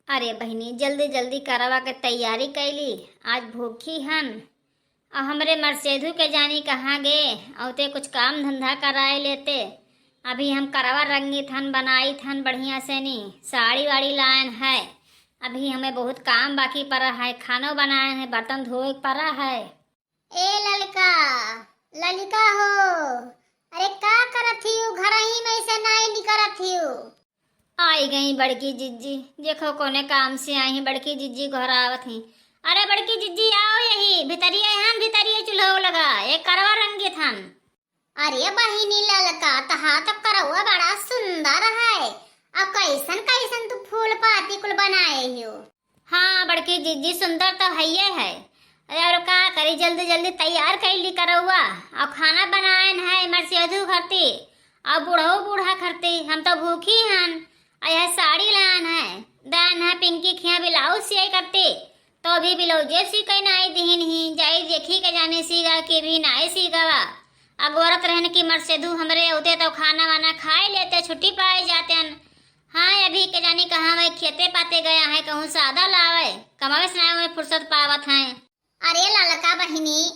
अरे बहिनी जल्दी जल्दी करवा के तैयारी कैली। आज भूखी हन और हमरे मर्सेधु के जानी कहाँ गे औते कुछ काम धंधा कराए लेते। अभी हम करवा रंगी थन बनाई थन बढ़िया से नी साड़ी वाड़ी लायन है। अभी हमें बहुत काम बाकी पड़ा है, खाना बनाए हैं, बर्तन धोए पड़ा है। ए ललका ललिका हो, अरे का करत हियो? घर ही में से नहीं निकलत हियो। आई गई बड़की जिज्जी, देखो कोने काम से आई है। बड़की जिज्जी घर आवत ही। अरे बड़की जिज्जी आओ, यही भितरिया हन, भितरिया चूल्हा लगा एक करवा रंगी थन। अरे बहिनी ललका तहा तो करवा बड़ा सुंदर है। अब कैसन कैसन तू फूल पाती कुल बनाए हियो। हाँ बड़की जिज्जी सुंदर तो है है। अरे और का करी, जल्दी जल्दी तैयार कर ली करवा और खाना बनाएन है मर्सेधु खरती और बूढ़ो बूढ़ा खरती। हम तो भूखी हन। यह साड़ी लान है, दान है पिंकी खिया ब्लाउज सियाई करती तो अभी ब्लाउजे सी कई नाई दीन ही जाई देखी के जाने सीगा के भी नाई सीगा। अगोरत रहने की मर्सेधु हमरे होते तो खाना वाना खाए लेते, छुट्टी पाए जाते हैं। हाँ अभी के जानी कहाँ मैं खेते पाते गया है, कहूँ सादा लावे कमावे से में फुर्सत पावत है। अरे ललका बहिनी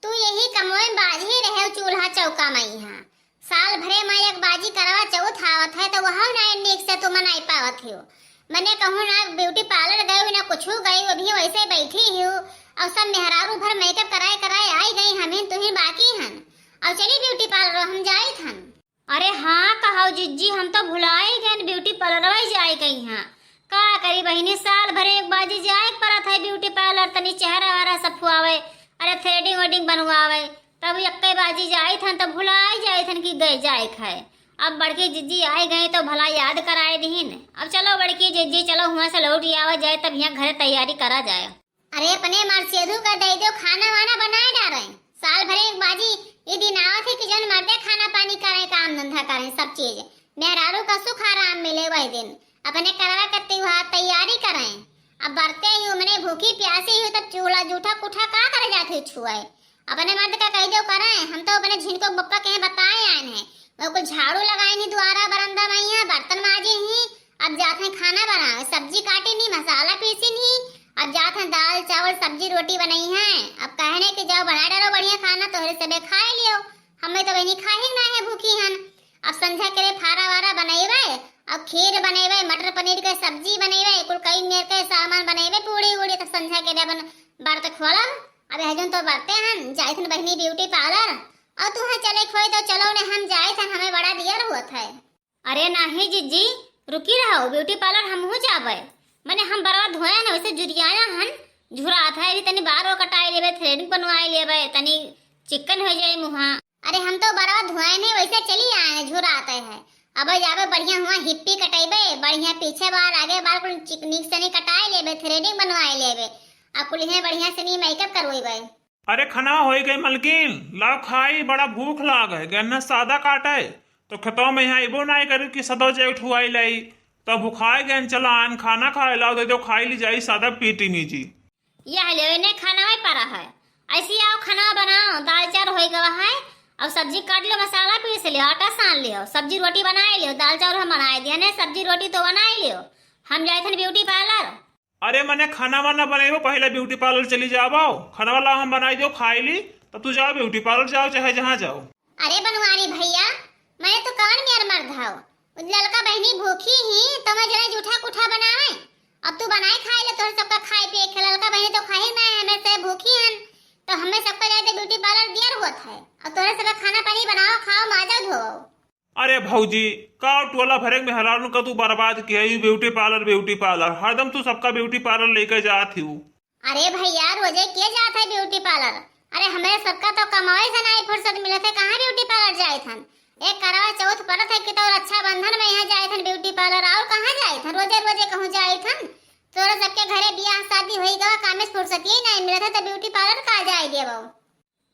तू यही कमोए बाजी रहे चूल्हा चौका में यहाँ साल भरे में एक बाजी करवा चौथ आवत है तो वह ना निक से तू मनाई पावत हो। मैंने कहूँ ना ब्यूटी पार्लर गई ना कुछ गई, वो भी वैसे बैठी हूँ और सब मेहरारू भर मेकअप कराए कराए आई गई हमें तुही बाकी हन और चली ब्यूटी पार्लर हम जाई थन। अरे हाँ कहो जिज्जी, हम तो भुलाई गए ब्यूटी पार्लर जाए गई हाँ। का करी बहिनी, साल भरे एक बाजी जाए परत है ब्यूटी पार्लर, तनी चेहरा वारा सब फुआवे, अरे थ्रेडिंग वेडिंग बनवावे, तब यक्के बाजी जाए थन तो भुलाई जाए थन कि गए जाए खाए। अब बड़की जिज्जी आए गए तो भला याद कराए दीन। अब चलो बड़की जिज्जी चलो हुआ से लौट आवा जाए, तब यहाँ घर तैयारी करा जाए। अरे अपने मर्सेधु का दे दो खाना वाना बनाए डाले। साल भरे एक बाजी ये दिन आवत है कि जन मर्दे खाना पानी करे, काम धंधा करे, सब चीज मेहरारू का सुख आराम मिले वही दिन अपने करवा करते हुआ तैयारी करें। अब बढ़ते ही मैंने भूखी प्यासी हुई तब चूल्हा जूठा कुठा का कर जाते छुआए। अपने मर्द का कह दो करें, हम तो अपने झिनको बप्पा के बताए आए हैं, वो कुछ झाड़ू लगाए नहीं द्वारा बरंदा में यहाँ बर्तन माजे ही। अब जाते हैं खाना बनाए, सब्जी काटे नहीं, मसाला पीसी नहीं, अब जाते हैं दाल चावल सब्जी रोटी बनाई है। अब कहने के जाओ बना डालो बढ़िया खाना तो सबे खाए लियो, हमें तो वही खा ही ना है भूखी हन। अब संध्या के फारा वारा बनेबे, अब खीर बनेबे, मटर पनीर के सब्जी बनेबे, कुल कई मेर के सामान बनेबे, पूड़ी उड़ी तो संध्या के बन बर्त खोलब। अब हजन तो बढ़ते हैं जाए थन बहनी ब्यूटी पार्लर और तू हाँ चले खोई तो चलो ने हम जाए थन, हमें बड़ा दियर हुआ है। अरे नहीं जिज्जी रुकी रहो, ब्यूटी पार्लर हम हो जावे, मैंने हम बरवा धोया ना वैसे जुरियाया हन झुरा था तनी बार कटाई लेबे, थ्रेडिंग बनवाई लेबे, तनी चिकन हो जाए मुहा। अरे हम तो बरवा धोए नहीं वैसे चली आए झुरा आते है। अब जावे बढ़िया हुआ हिप्पी कटेबे, बढ़िया पीछे बाल आगे बाल कुल चिकनी से नहीं कटाई लेबे, थ्रेडिंग बनवाई लेबे, अब कुल है बढ़िया से नहीं मेकअप करवाई। अरे खाना हो गई मलकिन, लाओ खाई, बड़ा भूख लाग है। गन्ना सादा काटे तो खेतों में यहाँ इबो नहीं करी कि सदो जे उठवाई लाई तो भुखाए गए, चला आन खाना खाए लाओ दे दो खाई ली जाई सादा पीटी नी जी। यह ले ने खाना में पड़ा है, ऐसी आओ खाना बनाओ, दाल चार हो गवा है, अब सब्जी काट लो, मसाला पीस लियो, आटा सान लियो, सब्जी रोटी बनाए लियो, दाल चावल हम बनाए दिया ने, सब्जी रोटी तो बनाए लियो, हम जाए थे ब्यूटी पार्लर। अरे मैंने खाना वाना बनाई पहले ब्यूटी पार्लर चली जाओ, खाना वाला हम बनाई दो खाई ली तब तू जाओ ब्यूटी पार्लर जाओ चाहे जहाँ जाओ। अरे बनवारी भैया मैं तो कौन मेर मर्द हाओ, लड़का बहनी भूखी ही तो मैं जरा जूठा कुठा बनावे, अब तू बनाए खाए ले तो सबका खाए पिए के, लड़का बहनी तो खाए ना है, हमें से भूखी हन तो हमें सबका जाते ब्यूटी पार्लर दियर होत है, अब तोरे सब खाना पानी बनाओ खाओ माजा धो। अरे भौजी का टोला भरे में हरान का तू बर्बाद किया ब्यूटी पार्लर हरदम तू सबका ब्यूटी पार्लर लेकर जाती हूँ। अरे भैया रोजे के जाता है ब्यूटी पार्लर, अरे हमें सबका तो कमाए से नहीं फुर्सत मिले थे, कहाँ ब्यूटी पार्लर जाए थन, एक करवा चौथ परत है कि तो रक्षाबंधन में यहाँ जाए थन ब्यूटी पार्लर, और कहाँ जाए थन रोजे रोजे कहूँ जाए थन, तोरे सबके घरे ब्याह शादी हुई गवा काम में फुर्सत ही नहीं मिले थे तो ब्यूटी पार्लर कहाँ जाए देवो।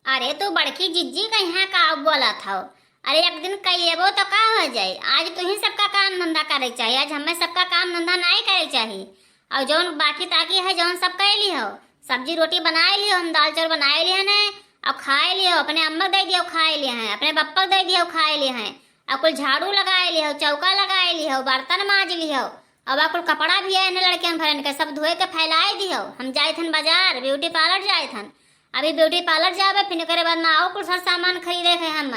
अरे तू बड़की जिज्जी का यहाँ का बोला था, अरे एक दिन कहिएबो तो का हो जाए, आज तू ही सबका काम धंधा करे चाहिए, आज हमें सबका काम धंधा नहीं करे चाहिए, और जौन बाकी ताकी है जौन सब कर ली हो, सब्जी रोटी बनाए लियो, हम दाल चावल बनाए लिए हैं, अब खाए लियो, अपने अम्मा दे दियो खाए लिए हैं, अपने पप्पा दे दियो खाए लिए हैं, अब कुछ झाड़ू लगाए लियो, चौका लगाए लियो, बर्तन माज लियो, अब कुल कपड़ा भी है लड़कियन भरन के सब धोए के फैलाए दियो। हम जाए थन बाजार ब्यूटी पार्लर जाए थन, अभी ब्यूटी पार्लर जावे फिर करे बाद ना और कुल सर सामान खरीदे थे। हम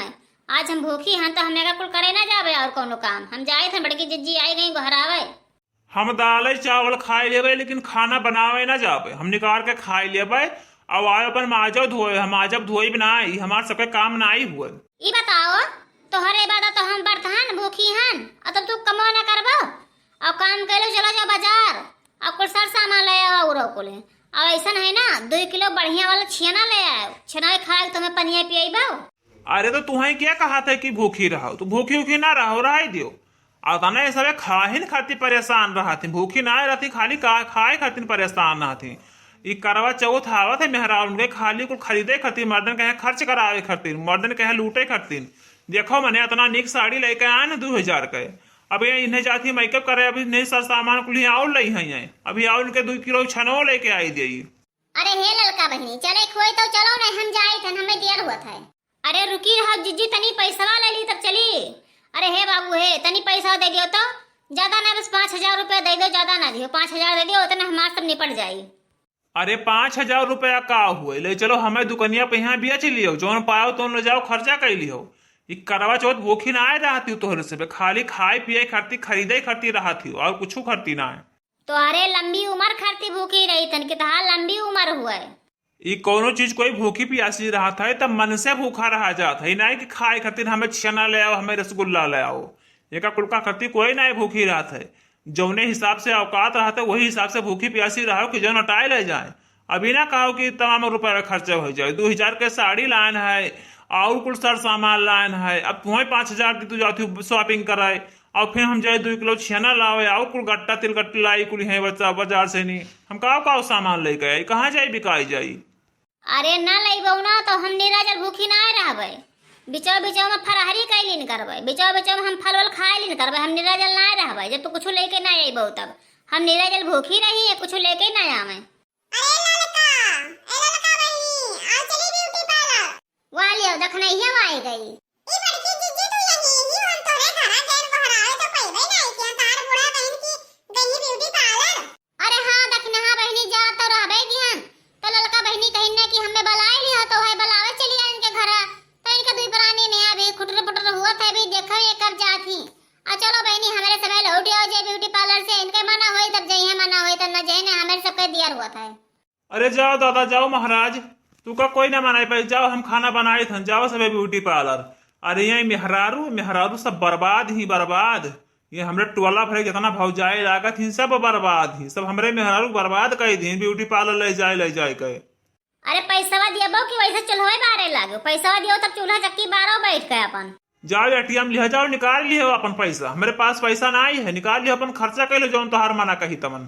आज हम भूखी हैं तो हमें कुल करे ना जावे और कोनो काम। हम जाए थे बड़की जिज्जी आई गई घरावे। हम दाल चावल खाए लेवे लेकिन खाना बनावे ना जावे, हम निकाल के खाए लेवे। अब आए अपन माजब धोए, हम माजब धोई बनाई, हमार सबके काम ना आई हुए। ई बताओ तोहरे बादा तो हम बर्तन भूखी हन और तब तू कमो ना करबो और काम करे चलो जाओ बाजार और कुल सर सामान ले आओ और कुल। और ऐसा है ना 2 किलो बढ़िया वाला छेना ले आओ, छेना खाए तुम्हें पनिया पियाइबो। अरे तो तुम्हें क्या कहा था कि भूखी रहो, तो भूखी उखी ना रहो, रहा दियो। और तना ये सब खाए खातिर परेशान रहा थी, भूखी ना रहती खाली खाए खातिर परेशान रहा थी। ये करवा चौथ आवत है मेहरा उनके खाली कुल खरीदे खातिर, मर्दन कहे खर्च करावे खातिर, मर्दन कहे लूटे खातिर। देखो मैंने इतना निक साड़ी लेके आया ना 2000 के। अब ये इन्हें जाती मेकअप करे, अभी नहीं सर सामान कुल और ली है, अभी आओ इनके 2 किलो छनो लेके आई दी। अरे हे लड़का बहनी चले खोई तो चलो नहीं, हम जाए थे हमें देर हुआ था। अरे रुकी रहो जिज्जी तनी पैसा ले ली तब चली। अरे हे बाबू हे तनी पैसा दे दियो तो ज्यादा ना, बस 5000 रुपया दे दो, ज्यादा ना दियो, 5000 दे दियो उतना हमार सब निपट जाये। अरे 5000 रुपया का हुए, ले चलो हमें दुकनिया पे यहाँ बेच लियो, जोन पाओ तो ले जाओ खर्चा कर लियो। ये करवा चौथ भूखी ना आए रहा थी तोहरे से, खाली खाए पिए खरती खरीदे खरती रहा थी और कुछ खरती ना है। तो अरे लंबी उम्र खरती भूखी रही तन कितना लंबी उम्र हुआ है। ये कोनो चीज कोई भूखी प्यासी रहा था तब मन से भूखा रहा जाता है, नहीं कि खाए खातिर हमें छेना ले आओ हमें रसगुल्ला ले आओ। ये का कुलका करती कोई ना भूखी रहा था, जौने हिसाब से औकात रहा था वही हिसाब से भूखी प्यासी रहो कि जौन हटाए ले जाए। अभी ना कहो कि तमाम रुपये का खर्चा हो जाए। 2000 के साड़ी लाइन है और कुल सर सामान लाइन है, अब तुम्हें 5000 की तू जाती शॉपिंग कराए और फिर हम जाए 2 किलो छेना लाओ और कुल गट्टा तिलगट्टी लाई कुल है बच्चा बाजार से नहीं, हम का सामान लेके आई कहाँ जाई बिकाई जाई। अरे ना लेबो ना तो हम निराजल भूखी ना रहबे, बिचो बिचो में फराहरी कैली न करबे, बिचो बिचो में हम फल वल खाए ली न करबे, हम निराजल ना रहबे। जब तू कुछ लेके ना आइबो तब हम निराजल भूखी रही है, कुछ लेके ना आवे। वहाँ लियो देखना ही आई गई। ई बड़की जिज्जी तू यही ही हम तोरे घरा गए बहरावे तो पहिले नहीं कि तार बूढ़ा बहन की गई ब्यूटी पार्लर। अरे हां देखना हां बहनी जा तो रहबे गिहन तो ललका बहनी कहिन कि हमें बुलाए लियो तो है बुलावे चली आ इनके घरा तो इनके दुई प्राणी में अभी खुटर पुटर हुआ था, अभी देखो ये कर जाती। आ चलो बहनी हमारे समय लौट आओ जे ब्यूटी पार्लर से, इनके मना होई तब जइए, मना होई तब ना जइए, हमारे सबके दियर हुआ था। अरे जाओ दादा जाओ महाराज, तू का कोई ना मनाई पाई, जाओ हम खाना बनाए थे, जाओ सब ब्यूटी पार्लर। अरे ये मेहरारू मेहरारू सब बर्बाद ही बर्बाद, ये हमरे टोला भरे जितना भौजाई लागत ही सब बर्बाद ही, सब हमरे मेहरारू बर्बाद कर दी ब्यूटी पार्लर ले जाए के। अरे पैसा दियो कि वैसे चूल्हे बारे लागो, पैसा दियो तब चूल्हा चक्की बारो बैठ गए अपन। जाओ एटीएम लिया जाओ निकाल लियो अपन पैसा, मेरे पास पैसा ना आई है, निकाल लियो अपन खर्चा कर लो जौन तोहार मना कही तमन।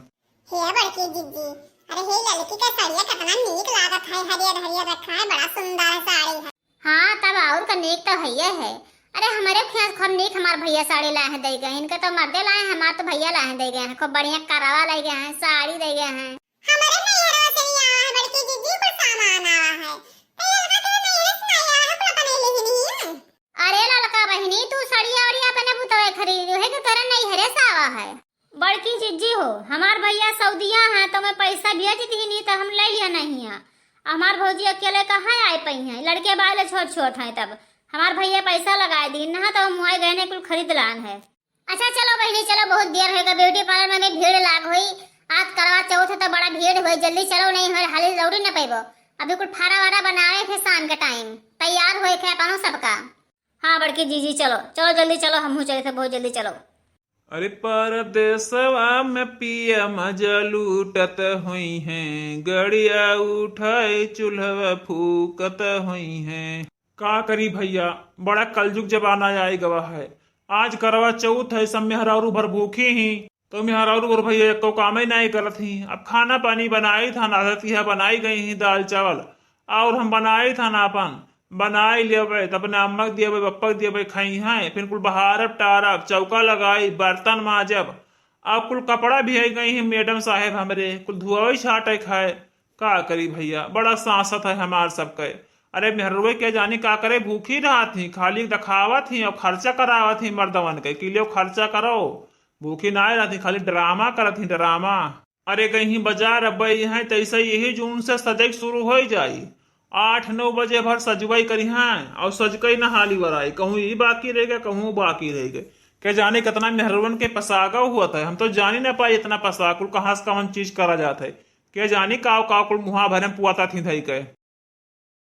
हे बड़की जिज्जी अरे हे लड़की का साड़िया कितना नीक लागत है, हरियर हरियर रखा है, बड़ा सुंदर साड़ी है। हाँ तब और का नीक तो है। अरे हमारे खूब नीक हमारे भैया साड़ी लाए हैं दे गए, इनके तो मर्दे लाए हैं, हमारे तो भैया लाए हैं दे गए हैं, खूब बढ़िया करावा ले गए हैं, साड़ी दे गए हैं। हमारे नैहरा से ही आया है बड़की जिज्जी को सामान आया है, तो ये लड़का तेरे नैहरे से आया है, अपना बने ले नहीं। अरे लड़का बहनी तू साड़िया और अपने पुतवे खरीदी है कि तेरे नैहरे से आवा है। बड़की जिज्जी हो हमार भैया सऊदिया हैं तो मैं पैसा भेज दी नहीं तो हम ले लिया नहीं है। हमार भौजी अकेले कहाँ आए पई हैं, लड़के बाले छोट छोट हैं, तब हमार भैया पैसा लगा दी ना तो मुआई गहने कुल खरीद लान है। अच्छा चलो बहनी चलो, बहुत देर होगा, ब्यूटी पार्लर में भीड़ लाग हुई, आज करवा चौथ तो बड़ा भीड़ हुई, जल्दी चलो नहीं हो हाली दौड़ी न पैबो, अभी कुछ फारा वारा बनावे थे शाम के टाइम तैयार हुए थे अपनों सबका। हाँ बड़की जीजी चलो चलो जल्दी चलो, हम चले थे बहुत जल्दी चलो। अरे परदेसवा में पिया मजा लूटत हुई हैं, गड़िया उठाए चूल्हा फूकत हुई हैं। का करी भैया, बड़ा कलयुग जमाना आए गवा है। आज करवा चौथ है, सब मेहरारू भर भूखी ही, तो मेहरारू भर भैया को काम ही नहीं करत ही। अब खाना पानी बनाई था ना, बनाई गई ही दाल चावल, और हम बनाई था ना अपन बनाई लिये तब अपने अम्मा दिए पप्पा दिए खाई हैं, फिर कुल बहारब टारब चौका लगाई बर्तन माजब, अब कुल कपड़ा भी आई गई है मैडम साहेब हमरे, कुल धुआई छाटे खाए। का करी भैया, बड़ा सांसत है हमार सबके। अरे मेहरुए के जानी का करे, भूखी रहा थी, खाली दिखावा थी और खर्चा करावा थी मर्दवन के, किलो खर्चा करो भूखी ना रहती, खाली ड्रामा करत ही ड्रामा। अरे कहीं बाजार अब है तैसे यही जून से सजग शुरू हो जाई। 8-9 बजे भर सजवाई करी हैं और सजकई न हाली बराई, कहूँ ये बाकी रह गया, कहूँ बाकी रह गए। क्या जाने कितना मेहरवन के पसागा हुआ था, हम तो जान ही ना पाए इतना पसाकुल कहाँ से कौन चीज करा जाता है। क्या जानी काव काव कुल मुहा भरे पुआता थी धई के।